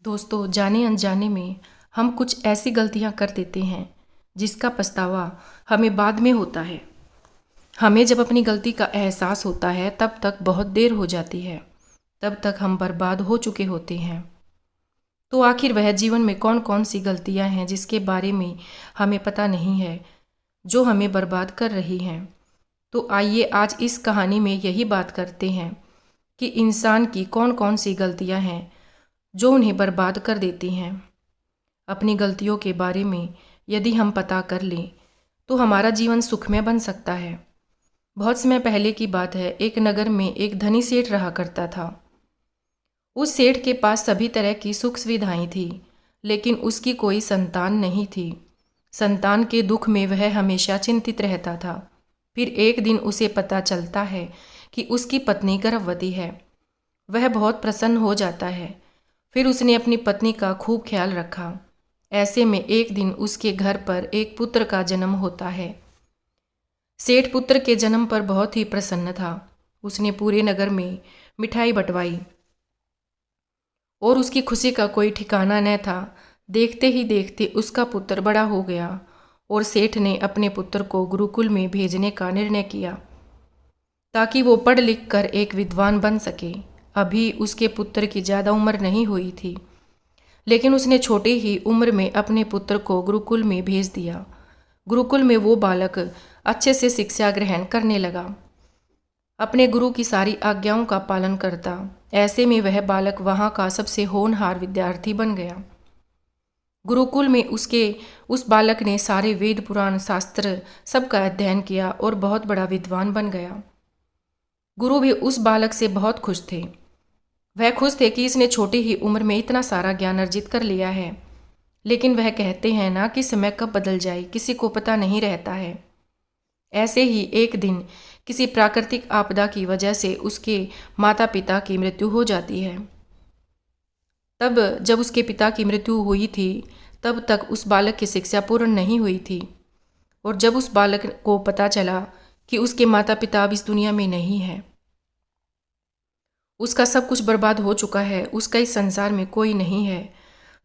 दोस्तों, जाने अनजाने में हम कुछ ऐसी गलतियां कर देते हैं जिसका पछतावा हमें बाद में होता है। हमें जब अपनी गलती का एहसास होता है तब तक बहुत देर हो जाती है। तब तक हम बर्बाद हो चुके होते हैं। तो आखिर वह जीवन में कौन कौन सी गलतियां हैं जिसके बारे में हमें पता नहीं है, जो हमें बर्बाद कर रही हैं। तो आइए आज इस कहानी में यही बात करते हैं कि इंसान की कौन कौन सी गलतियां हैं जो उन्हें बर्बाद कर देती हैं। अपनी गलतियों के बारे में यदि हम पता कर लें तो हमारा जीवन सुखमय बन सकता है। बहुत समय पहले की बात है। एक नगर में एक धनी सेठ रहा करता था। उस सेठ के पास सभी तरह की सुख सुविधाएं थी, लेकिन उसकी कोई संतान नहीं थी। संतान के दुख में वह हमेशा चिंतित रहता था। फिर एक दिन उसे पता चलता है कि उसकी पत्नी गर्भवती है। वह बहुत प्रसन्न हो जाता है। फिर उसने अपनी पत्नी का खूब ख्याल रखा। ऐसे में एक दिन उसके घर पर एक पुत्र का जन्म होता है। सेठ पुत्र के जन्म पर बहुत ही प्रसन्न था। उसने पूरे नगर में मिठाई बंटवाई और उसकी खुशी का कोई ठिकाना न था। देखते ही देखते उसका पुत्र बड़ा हो गया और सेठ ने अपने पुत्र को गुरुकुल में भेजने का निर्णय किया ताकि वो पढ़ लिख कर एक विद्वान बन सके। अभी उसके पुत्र की ज़्यादा उम्र नहीं हुई थी, लेकिन उसने छोटे ही उम्र में अपने पुत्र को गुरुकुल में भेज दिया। गुरुकुल में वो बालक अच्छे से शिक्षा ग्रहण करने लगा, अपने गुरु की सारी आज्ञाओं का पालन करता। ऐसे में वह बालक वहाँ का सबसे होनहार विद्यार्थी बन गया। गुरुकुल में उस बालक ने सारे वेद पुराण शास्त्र सबका अध्ययन किया और बहुत बड़ा विद्वान बन गया। गुरु भी उस बालक से बहुत खुश थे। वह खुश थे कि इसने छोटी ही उम्र में इतना सारा ज्ञान अर्जित कर लिया है। लेकिन वह कहते हैं ना कि समय कब बदल जाए किसी को पता नहीं रहता है। ऐसे ही एक दिन किसी प्राकृतिक आपदा की वजह से उसके माता पिता की मृत्यु हो जाती है। तब जब उसके पिता की मृत्यु हुई थी तब तक उस बालक की शिक्षा पूर्ण नहीं हुई थी। और जब उस बालक को पता चला कि उसके माता पिता अब इस दुनिया में नहीं है, उसका सब कुछ बर्बाद हो चुका है, उसका इस संसार में कोई नहीं है,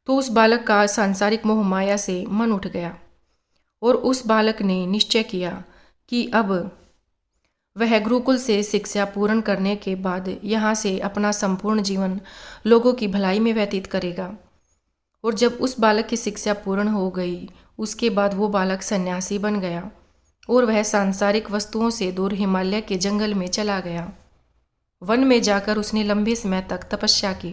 तो उस बालक का सांसारिक मोह माया से मन उठ गया और उस बालक ने निश्चय किया कि अब वह गुरुकुल से शिक्षा पूर्ण करने के बाद यहाँ से अपना संपूर्ण जीवन लोगों की भलाई में व्यतीत करेगा। और जब उस बालक की शिक्षा पूर्ण हो गई उसके बाद वो बालक सन्यासी बन गया और वह सांसारिक वस्तुओं से दूर हिमालय के जंगल में चला गया। वन में जाकर उसने लंबे समय तक तपस्या की।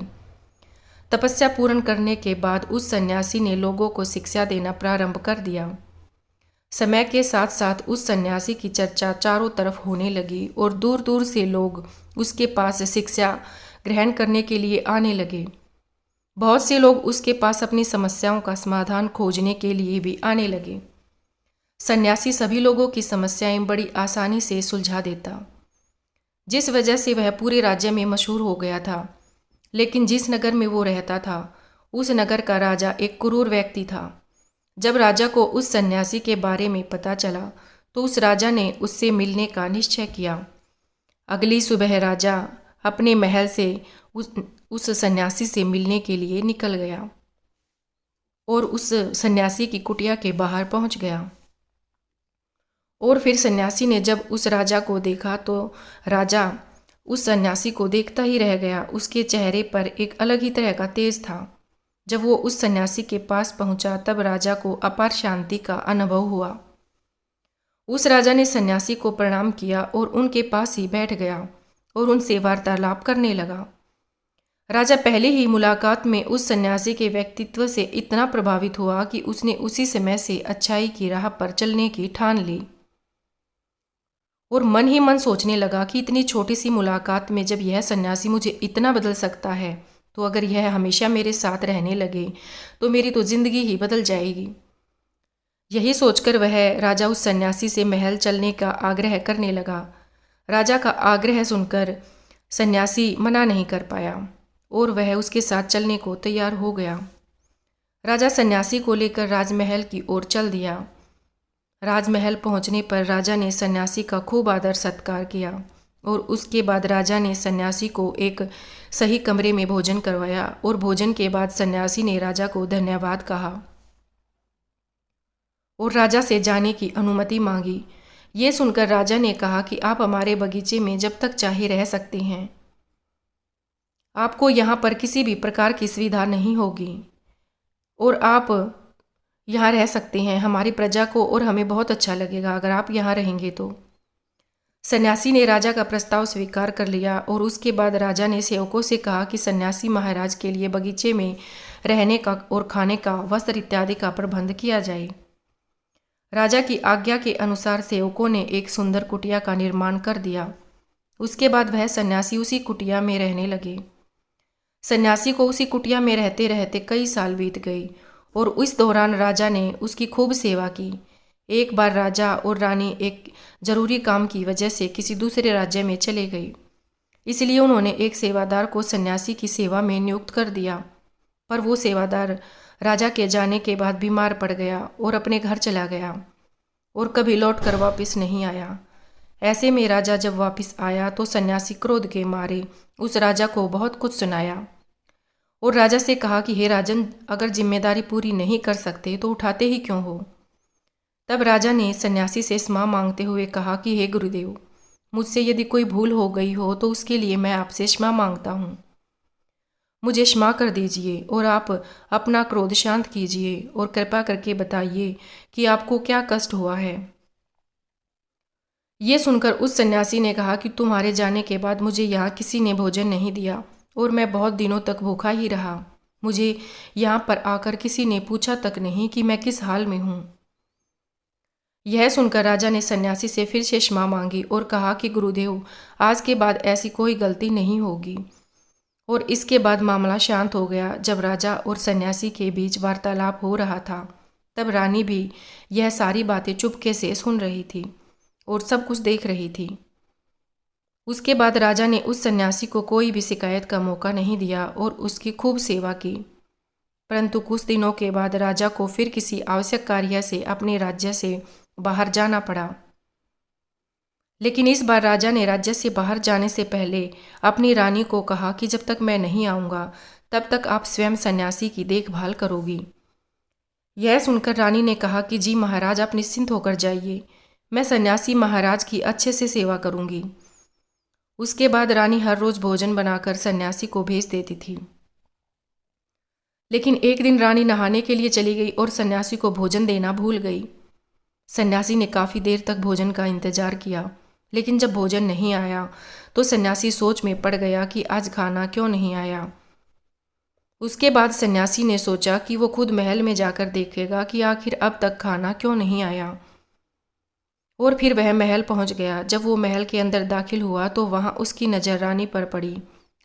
तपस्या पूर्ण करने के बाद उस सन्यासी ने लोगों को शिक्षा देना प्रारंभ कर दिया। समय के साथ साथ उस सन्यासी की चर्चा चारों तरफ होने लगी और दूर दूर से लोग उसके पास शिक्षा ग्रहण करने के लिए आने लगे। बहुत से लोग उसके पास अपनी समस्याओं का समाधान खोजने के लिए भी आने लगे। सन्यासी सभी लोगों की समस्याएं बड़ी आसानी से सुलझा देता, जिस वजह से वह पूरे राज्य में मशहूर हो गया था। लेकिन जिस नगर में वो रहता था उस नगर का राजा एक क्रूर व्यक्ति था। जब राजा को उस सन्यासी के बारे में पता चला तो उस राजा ने उससे मिलने का निश्चय किया। अगली सुबह राजा अपने महल से उस सन्यासी से मिलने के लिए निकल गया और उस सन्यासी की कुटिया के बाहर पहुंच गया। और फिर सन्यासी ने जब उस राजा को देखा तो राजा उस सन्यासी को देखता ही रह गया। उसके चेहरे पर एक अलग ही तरह का तेज था। जब वो उस सन्यासी के पास पहुंचा तब राजा को अपार शांति का अनुभव हुआ। उस राजा ने सन्यासी को प्रणाम किया और उनके पास ही बैठ गया और उनसे वार्तालाप करने लगा। राजा पहले ही मुलाकात में उस सन्यासी के व्यक्तित्व से इतना प्रभावित हुआ कि उसने उसी समय से अच्छाई की राह पर चलने की ठान ली और मन ही मन सोचने लगा कि इतनी छोटी सी मुलाकात में जब यह सन्यासी मुझे इतना बदल सकता है तो अगर यह हमेशा मेरे साथ रहने लगे तो मेरी तो जिंदगी ही बदल जाएगी। यही सोचकर वह राजा उस सन्यासी से महल चलने का आग्रह करने लगा। राजा का आग्रह सुनकर सन्यासी मना नहीं कर पाया और वह उसके साथ चलने को तैयार हो गया। राजा सन्यासी को लेकर राजमहल की ओर चल दिया। राजमहल पहुंचने पर राजा ने सन्यासी का खूब आदर सत्कार किया और उसके बाद राजा ने सन्यासी को एक सही कमरे में भोजन करवाया और भोजन के बाद सन्यासी ने राजा को धन्यवाद कहा और राजा से जाने की अनुमति मांगी। ये सुनकर राजा ने कहा कि आप हमारे बगीचे में जब तक चाहे रह सकते हैं। आपको यहाँ पर किसी भी प्रकार की सुविधा नहीं होगी और आप यहाँ रह सकते हैं। हमारी प्रजा को और हमें बहुत अच्छा लगेगा अगर आप यहाँ रहेंगे तो। सन्यासी ने राजा का प्रस्ताव स्वीकार कर लिया और उसके बाद राजा ने सेवकों से कहा कि सन्यासी महाराज के लिए बगीचे में रहने का और खाने का, वस्त्र इत्यादि का प्रबंध किया जाए। राजा की आज्ञा के अनुसार सेवकों ने एक सुंदर कुटिया का निर्माण कर दिया। उसके बाद वह सन्यासी उसी कुटिया में रहने लगे। सन्यासी को उसी कुटिया में रहते रहते कई साल बीत गए और इस दौरान राजा ने उसकी खूब सेवा की। एक बार राजा और रानी एक जरूरी काम की वजह से किसी दूसरे राज्य में चले गए, इसलिए उन्होंने एक सेवादार को सन्यासी की सेवा में नियुक्त कर दिया। पर वो सेवादार राजा के जाने के बाद बीमार पड़ गया और अपने घर चला गया और कभी लौट कर वापस नहीं आया। ऐसे में राजा जब वापस आया तो सन्यासी क्रोध के मारे उस राजा को बहुत कुछ सुनाया और राजा से कहा कि हे राजन, अगर जिम्मेदारी पूरी नहीं कर सकते तो उठाते ही क्यों हो। तब राजा ने सन्यासी से क्षमा मांगते हुए कहा कि हे गुरुदेव, मुझसे यदि कोई भूल हो गई हो तो उसके लिए मैं आपसे क्षमा मांगता हूँ। मुझे क्षमा कर दीजिए और आप अपना क्रोध शांत कीजिए और कृपा करके बताइए कि आपको क्या कष्ट हुआ है। ये सुनकर उस सन्यासी ने कहा कि तुम्हारे जाने के बाद मुझे यहाँ किसी ने भोजन नहीं दिया और मैं बहुत दिनों तक भूखा ही रहा। मुझे यहाँ पर आकर किसी ने पूछा तक नहीं कि मैं किस हाल में हूँ। यह सुनकर राजा ने सन्यासी से फिर से क्षमा मांगी और कहा कि गुरुदेव, आज के बाद ऐसी कोई गलती नहीं होगी। और इसके बाद मामला शांत हो गया। जब राजा और सन्यासी के बीच वार्तालाप हो रहा था तब रानी भी यह सारी बातें चुपके से सुन रही थी और सब कुछ देख रही थी। उसके बाद राजा ने उस सन्यासी को कोई भी शिकायत का मौका नहीं दिया और उसकी खूब सेवा की। परंतु कुछ दिनों के बाद राजा को फिर किसी आवश्यक कार्य से अपने राज्य से बाहर जाना पड़ा। लेकिन इस बार राजा ने राज्य से बाहर जाने से पहले अपनी रानी को कहा कि जब तक मैं नहीं आऊँगा तब तक आप स्वयं सन्यासी की देखभाल करोगी। यह सुनकर रानी ने कहा कि जी महाराज, आप निश्चिंत होकर जाइए, मैं सन्यासी महाराज की अच्छे से सेवा करूँगी। उसके बाद रानी हर रोज़ भोजन बनाकर सन्यासी को भेज देती थी। लेकिन एक दिन रानी नहाने के लिए चली गई और सन्यासी को भोजन देना भूल गई। सन्यासी ने काफ़ी देर तक भोजन का इंतजार किया, लेकिन जब भोजन नहीं आया तो सन्यासी सोच में पड़ गया कि आज खाना क्यों नहीं आया। उसके बाद सन्यासी ने सोचा कि वो खुद महल में जाकर देखेगा कि आखिर अब तक खाना क्यों नहीं आया। और फिर वह महल पहुंच गया। जब वो महल के अंदर दाखिल हुआ तो वहां उसकी नज़र रानी पर पड़ी।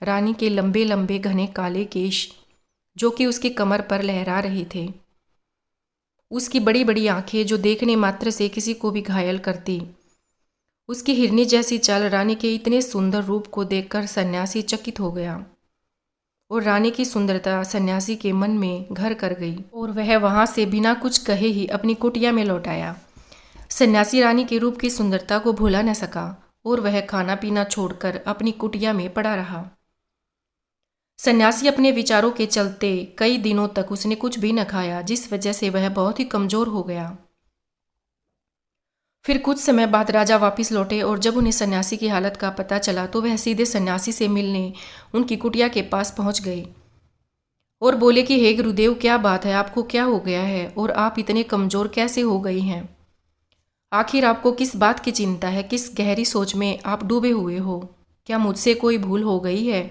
रानी के लंबे लंबे घने काले केश जो कि उसकी कमर पर लहरा रहे थे, उसकी बड़ी बड़ी आंखें जो देखने मात्र से किसी को भी घायल करती, उसकी हिरनी जैसी चाल। रानी के इतने सुंदर रूप को देखकर सन्यासी चकित हो गया और रानी की सुंदरता सन्यासी के मन में घर कर गई और वह वहां से बिना कुछ कहे ही अपनी कुटिया में लौट आया। सन्यासी रानी के रूप की सुंदरता को भुला न सका और वह खाना पीना छोड़कर अपनी कुटिया में पड़ा रहा। सन्यासी अपने विचारों के चलते कई दिनों तक उसने कुछ भी न खाया, जिस वजह से वह बहुत ही कमजोर हो गया। फिर कुछ समय बाद राजा वापस लौटे और जब उन्हें सन्यासी की हालत का पता चला तो वह सीधे सन्यासी से मिलने उनकी कुटिया के पास पहुंच गए और बोले कि हे गुरुदेव, क्या बात है, आपको क्या हो गया है और आप इतने कमजोर कैसे हो गई हैं? आखिर आपको किस बात की चिंता है? किस गहरी सोच में आप डूबे हुए हो? क्या मुझसे कोई भूल हो गई है?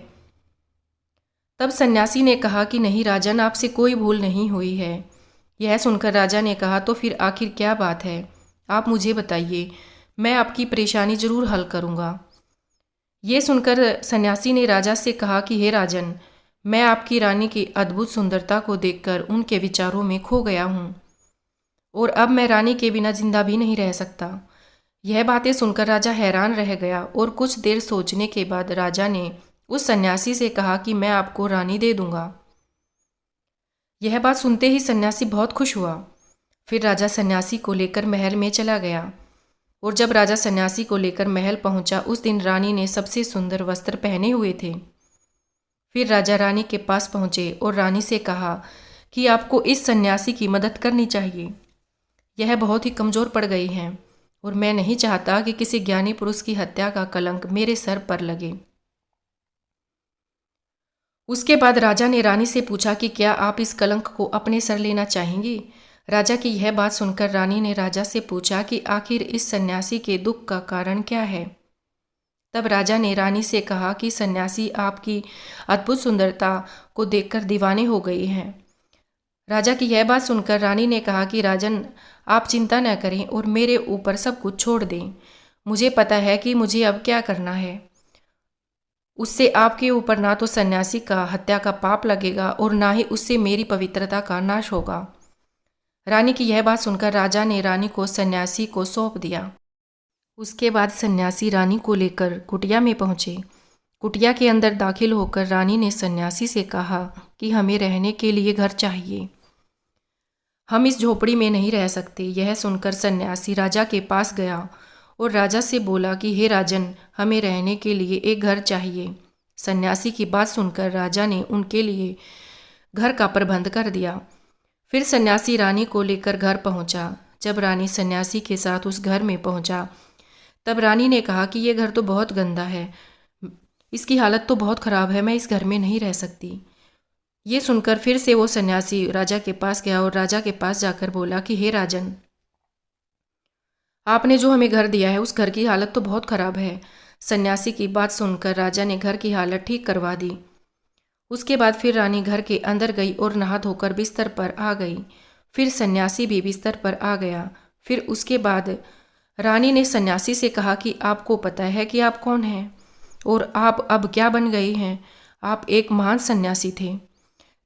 तब सन्यासी ने कहा कि नहीं राजन, आपसे कोई भूल नहीं हुई है। यह सुनकर राजा ने कहा तो फिर आखिर क्या बात है, आप मुझे बताइए, मैं आपकी परेशानी जरूर हल करूँगा। ये सुनकर सन्यासी ने राजा से कहा कि हे राजन, मैं आपकी रानी की अद्भुत सुंदरता को देखकर उनके विचारों में खो गया हूँ और अब मैं रानी के बिना जिंदा भी नहीं रह सकता। यह बातें सुनकर राजा हैरान रह गया और कुछ देर सोचने के बाद राजा ने उस सन्यासी से कहा कि मैं आपको रानी दे दूंगा। यह बात सुनते ही सन्यासी बहुत खुश हुआ। फिर राजा सन्यासी को लेकर महल में चला गया और जब राजा सन्यासी को लेकर महल पहुंचा, उस दिन रानी ने सबसे सुंदर वस्त्र पहने हुए थे। फिर राजा रानी के पास पहुंचे और रानी से कहा कि आपको इस सन्यासी की मदद करनी चाहिए। यह बहुत ही कमज़ोर पड़ गई हैं और मैं नहीं चाहता कि किसी ज्ञानी पुरुष की हत्या का कलंक मेरे सर पर लगे। उसके बाद राजा ने रानी से पूछा कि क्या आप इस कलंक को अपने सर लेना चाहेंगी। राजा की यह बात सुनकर रानी ने राजा से पूछा कि आखिर इस सन्यासी के दुख का कारण क्या है। तब राजा ने रानी से कहा कि सन्यासी आपकी अद्भुत सुंदरता को देखकर दीवाने हो गई हैं। राजा की यह बात सुनकर रानी ने कहा कि राजन, आप चिंता न करें और मेरे ऊपर सब कुछ छोड़ दें। मुझे पता है कि मुझे अब क्या करना है। उससे आपके ऊपर ना तो सन्यासी का हत्या का पाप लगेगा और ना ही उससे मेरी पवित्रता का नाश होगा। रानी की यह बात सुनकर राजा ने रानी को सन्यासी को सौंप दिया। उसके बाद सन्यासी रानी को लेकर कुटिया में पहुंचे। कुटिया के अंदर दाखिल होकर रानी ने सन्यासी से कहा कि हमें रहने के लिए घर चाहिए, हम इस झोपड़ी में नहीं रह सकते। यह सुनकर सन्यासी राजा के पास गया और राजा से बोला कि हे राजन, हमें रहने के लिए एक घर चाहिए। सन्यासी की बात सुनकर राजा ने उनके लिए घर का प्रबंध कर दिया। फिर सन्यासी रानी को लेकर घर पहुंचा। जब रानी सन्यासी के साथ उस घर में पहुंचा, तब रानी ने कहा कि यह घर तो बहुत गंदा है, इसकी हालत तो बहुत ख़राब है, मैं इस घर में नहीं रह सकती। ये सुनकर फिर से वो सन्यासी राजा के पास गया और राजा के पास जाकर बोला कि हे राजन, आपने जो हमें घर दिया है उस घर की हालत तो बहुत ख़राब है। सन्यासी की बात सुनकर राजा ने घर की हालत ठीक करवा दी। उसके बाद फिर रानी घर के अंदर गई और नहा धोकर बिस्तर पर आ गई। फिर सन्यासी भी बिस्तर पर आ गया। फिर उसके बाद रानी ने सन्यासी से कहा कि आपको पता है कि आप कौन हैं और आप अब क्या बन गए हैं। आप एक महान सन्यासी थे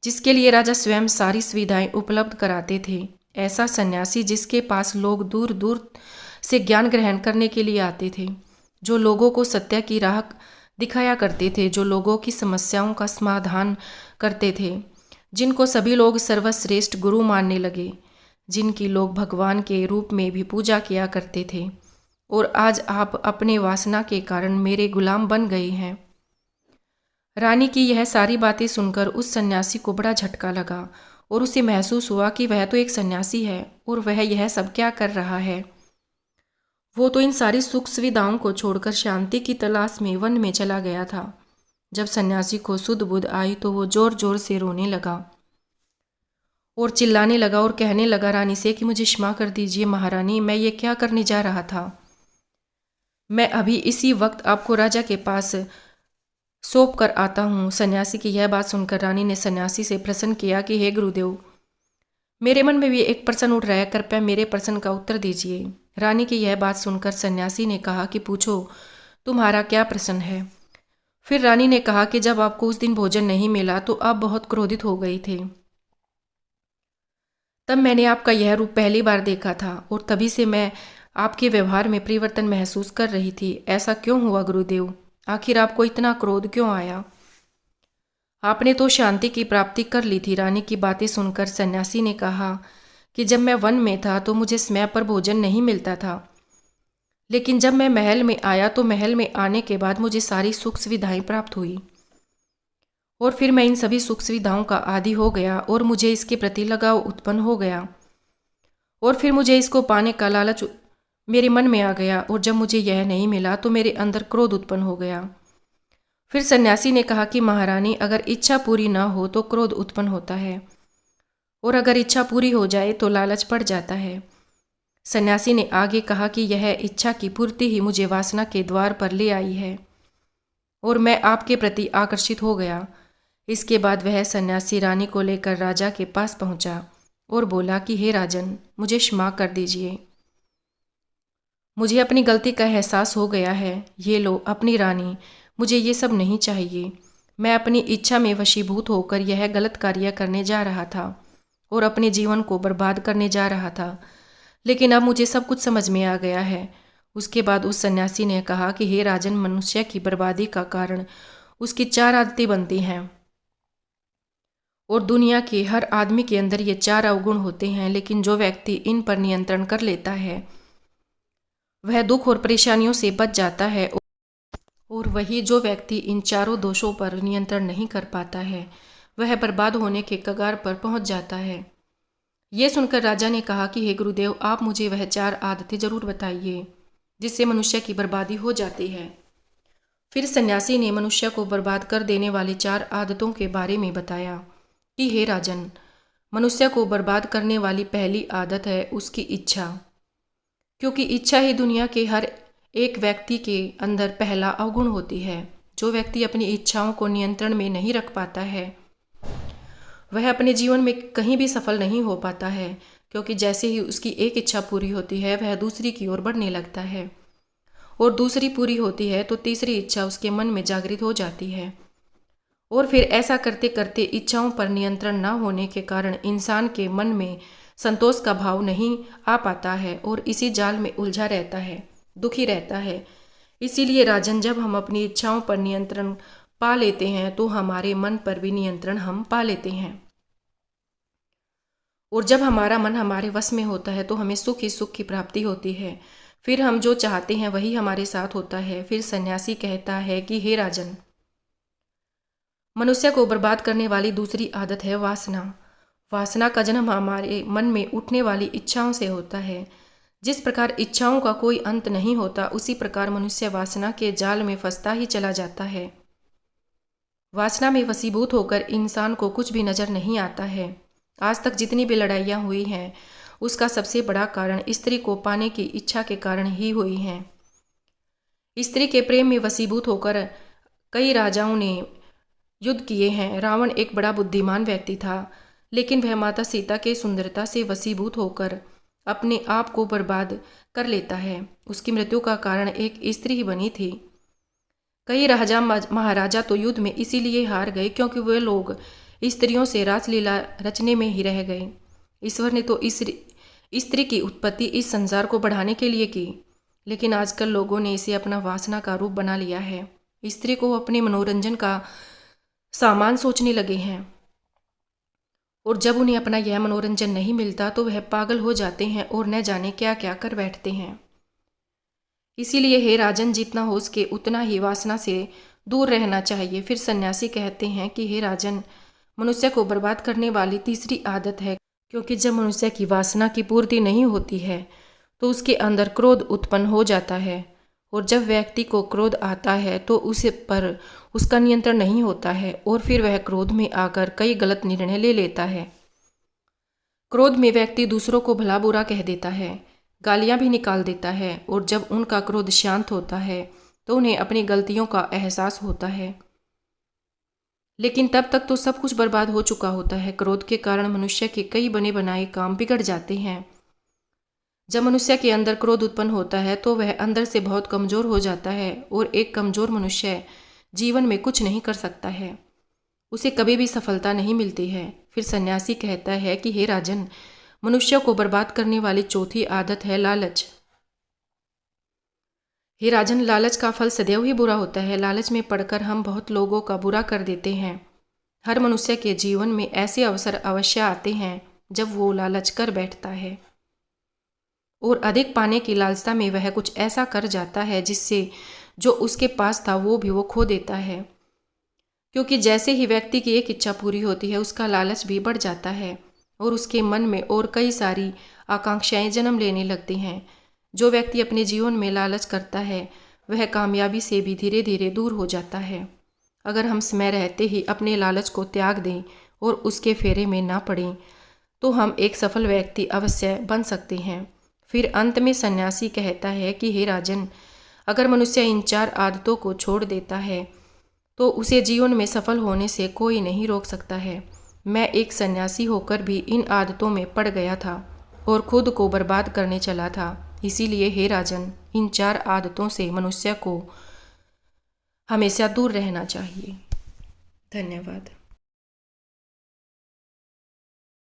जिसके लिए राजा स्वयं सारी सुविधाएं उपलब्ध कराते थे। ऐसा सन्यासी जिसके पास लोग दूर दूर से ज्ञान ग्रहण करने के लिए आते थे, जो लोगों को सत्य की राह दिखाया करते थे, जो लोगों की समस्याओं का समाधान करते थे, जिनको सभी लोग सर्वश्रेष्ठ गुरु मानने लगे, जिनकी लोग भगवान के रूप में भी पूजा किया करते थे। और आज आप अपने वासना के कारण मेरे गुलाम बन गए हैं। रानी की यह सारी बातें सुनकर उस सन्यासी को बड़ा झटका लगा और उसे महसूस हुआ कि वह तो एक सन्यासी है और वह यह सब क्या कर रहा है। वो तो इन सारी सुख सुविधाओं को छोड़कर शांति की तलाश में वन में चला गया था। जब सन्यासी को सुध बुध आई तो वो जोर जोर से रोने लगा और चिल्लाने लगा और कहने लगा रानी से कि मुझे क्षमा कर दीजिए महारानी, मैं ये क्या करने जा रहा था। मैं अभी इसी वक्त आपको राजा के पास सौंप कर आता हूँ। सन्यासी की यह बात सुनकर रानी ने सन्यासी से प्रश्न किया कि हे गुरुदेव, मेरे मन में भी एक प्रश्न उठ रहा है, कृपया मेरे प्रश्न का उत्तर दीजिए। रानी की यह बात सुनकर सन्यासी ने कहा कि पूछो, तुम्हारा क्या प्रश्न है। फिर रानी ने कहा कि जब आपको उस दिन भोजन नहीं मिला तो आप बहुत क्रोधित हो गई थे। तब मैंने आपका यह रूप पहली बार देखा था और तभी से मैं आपके व्यवहार में परिवर्तन महसूस कर रही थी। ऐसा क्यों हुआ गुरुदेव? आखिर आपको इतना क्रोध क्यों आया? आपने तो शांति की प्राप्ति कर ली थी। रानी की बातें सुनकर सन्यासी ने कहा कि जब मैं वन में था तो मुझे समय पर भोजन नहीं मिलता था, लेकिन जब मैं महल में आया तो महल में आने के बाद मुझे सारी सुख सुविधाएं प्राप्त हुई और फिर मैं इन सभी सुख सुविधाओं का आदी हो गया और मुझे इसके प्रति लगाव उत्पन्न हो गया और फिर मुझे इसको पाने का लालच मेरे मन में आ गया और जब मुझे यह नहीं मिला तो मेरे अंदर क्रोध उत्पन्न हो गया। फिर सन्यासी ने कहा कि महारानी, अगर इच्छा पूरी ना हो तो क्रोध उत्पन्न होता है और अगर इच्छा पूरी हो जाए तो लालच पड़ जाता है। सन्यासी ने आगे कहा कि यह इच्छा की पूर्ति ही मुझे वासना के द्वार पर ले आई है और मैं आपके प्रति आकर्षित हो गया। इसके बाद वह सन्यासी रानी को लेकर राजा के पास पहुंचा और बोला कि हे राजन, मुझे क्षमा कर दीजिए, मुझे अपनी गलती का एहसास हो गया है। ये लो अपनी रानी, मुझे ये सब नहीं चाहिए। मैं अपनी इच्छा में वशीभूत होकर यह गलत कार्य करने जा रहा था और अपने जीवन को बर्बाद करने जा रहा था, लेकिन अब मुझे सब कुछ समझ में आ गया है। उसके बाद उस सन्यासी ने कहा कि हे राजन, मनुष्य की बर्बादी का कारण उसकी 4 आदतें बनती हैं और दुनिया के हर आदमी के अंदर ये 4 अवगुण होते हैं, लेकिन जो व्यक्ति इन पर नियंत्रण कर लेता है वह दुख और परेशानियों से बच जाता है। और वही जो व्यक्ति इन चारों दोषों पर नियंत्रण नहीं कर पाता है, वह बर्बाद होने के कगार पर पहुंच जाता है। ये सुनकर राजा ने कहा कि हे गुरुदेव, आप मुझे वह 4 आदतें जरूर बताइए जिससे मनुष्य की बर्बादी हो जाती है। फिर सन्यासी ने मनुष्य को बर्बाद कर देने वाली 4 आदतों के बारे में बताया कि हे राजन, मनुष्य को बर्बाद करने वाली पहली आदत है उसकी इच्छा, क्योंकि इच्छा ही दुनिया के हर एक व्यक्ति के अंदर पहला अवगुण होती है। जो व्यक्ति अपनी इच्छाओं को नियंत्रण में नहीं रख पाता है, वह अपने जीवन में कहीं भी सफल नहीं हो पाता है, क्योंकि जैसे ही उसकी एक इच्छा पूरी होती है, वह दूसरी की ओर बढ़ने लगता है, और दूसरी पूरी होती है तो तीसरी इच्छा उसके मन में जागृत हो जाती है, और फिर ऐसा करते करते इच्छाओं पर नियंत्रण न होने के कारण इंसान के मन में संतोष का भाव नहीं आ पाता है और इसी जाल में उलझा रहता है, दुखी रहता है। इसीलिए राजन, जब हम अपनी इच्छाओं पर नियंत्रण पा लेते हैं तो हमारे मन पर भी नियंत्रण हम पा लेते हैं, और जब हमारा मन हमारे वश में होता है तो हमें सुख ही सुख की प्राप्ति होती है। फिर हम जो चाहते हैं वही हमारे साथ होता है। फिर सन्यासी कहता है कि हे राजन, मनुष्य को बर्बाद करने वाली दूसरी आदत है वासना। वासना का जन्म हमारे मन में उठने वाली इच्छाओं से होता है। जिस प्रकार इच्छाओं का कोई अंत नहीं होता, उसी प्रकार मनुष्य वासना के जाल में फंसता ही चला जाता है। वासना में वशीभूत होकर इंसान को कुछ भी नजर नहीं आता है। आज तक जितनी भी लड़ाइयाँ हुई हैं, उसका सबसे बड़ा कारण स्त्री को पाने की इच्छा के कारण ही हुई है। स्त्री के प्रेम में वशीभूत होकर कई राजाओं ने युद्ध किए हैं। रावण एक बड़ा बुद्धिमान व्यक्ति था, लेकिन वह माता सीता के सुंदरता से वशीभूत होकर अपने आप को बर्बाद कर लेता है। उसकी मृत्यु का कारण एक स्त्री ही बनी थी। कई राजा महाराजा तो युद्ध में इसीलिए हार गए क्योंकि वे लोग स्त्रियों से रासलीला रचने में ही रह गए। ईश्वर ने तो स्त्री की उत्पत्ति इस संसार को बढ़ाने के लिए की, लेकिन आजकल लोगों ने इसे अपना वासना का रूप बना लिया है। स्त्री को अपने मनोरंजन का सामान सोचने लगे हैं, और जब उन्हें अपना यह मनोरंजन नहीं मिलता तो वह पागल हो जाते हैं और न जाने क्या क्या कर बैठते हैं। इसीलिए हे राजन, जितना हो सके उतना ही वासना से दूर रहना चाहिए। फिर सन्यासी कहते हैं कि हे राजन, मनुष्य को बर्बाद करने वाली तीसरी आदत है, क्योंकि जब मनुष्य की वासना की पूर्ति नहीं होती है तो उसके अंदर क्रोध उत्पन्न हो जाता है, और जब व्यक्ति को क्रोध आता है तो उसे पर उसका नियंत्रण नहीं होता है, और फिर वह क्रोध में आकर कई गलत निर्णय ले लेता है। क्रोध में व्यक्ति दूसरों को भला बुरा कह देता है, गालियां भी निकाल देता है, और जब उनका क्रोध शांत होता है तो उन्हें अपनी गलतियों का एहसास होता है, लेकिन तब तक तो सब कुछ बर्बाद हो चुका होता है। क्रोध के कारण मनुष्य के कई बने बनाए काम बिगड़ जाते हैं। जब मनुष्य के अंदर क्रोध उत्पन्न होता है तो वह अंदर से बहुत कमजोर हो जाता है, और एक कमजोर मनुष्य जीवन में कुछ नहीं कर सकता है, उसे कभी भी सफलता नहीं मिलती है। फिर सन्यासी कहता है कि हे राजन, मनुष्य को बर्बाद करने वाली चौथी आदत है लालच। हे राजन, लालच का फल सदैव ही बुरा होता है। लालच में पड़कर हम बहुत लोगों का बुरा कर देते हैं। हर मनुष्य के जीवन में ऐसे अवसर अवश्य आते हैं जब वो लालच कर बैठता है, और अधिक पाने की लालसा में वह कुछ ऐसा कर जाता है जिससे जो उसके पास था वो भी वो खो देता है। क्योंकि जैसे ही व्यक्ति की एक इच्छा पूरी होती है, उसका लालच भी बढ़ जाता है, और उसके मन में और कई सारी आकांक्षाएं जन्म लेने लगती हैं। जो व्यक्ति अपने जीवन में लालच करता है, वह कामयाबी से भी धीरे धीरे दूर हो जाता है। अगर हम समय रहते ही अपने लालच को त्याग दें और उसके फेरे में ना पड़ें, तो हम एक सफल व्यक्ति अवश्य बन सकते हैं। फिर अंत में सन्यासी कहता है कि हे राजन, अगर मनुष्य इन 4 आदतों को छोड़ देता है तो उसे जीवन में सफल होने से कोई नहीं रोक सकता है। मैं एक सन्यासी होकर भी इन आदतों में पड़ गया था और खुद को बर्बाद करने चला था। इसीलिए हे राजन, इन 4 आदतों से मनुष्य को हमेशा दूर रहना चाहिए। धन्यवाद।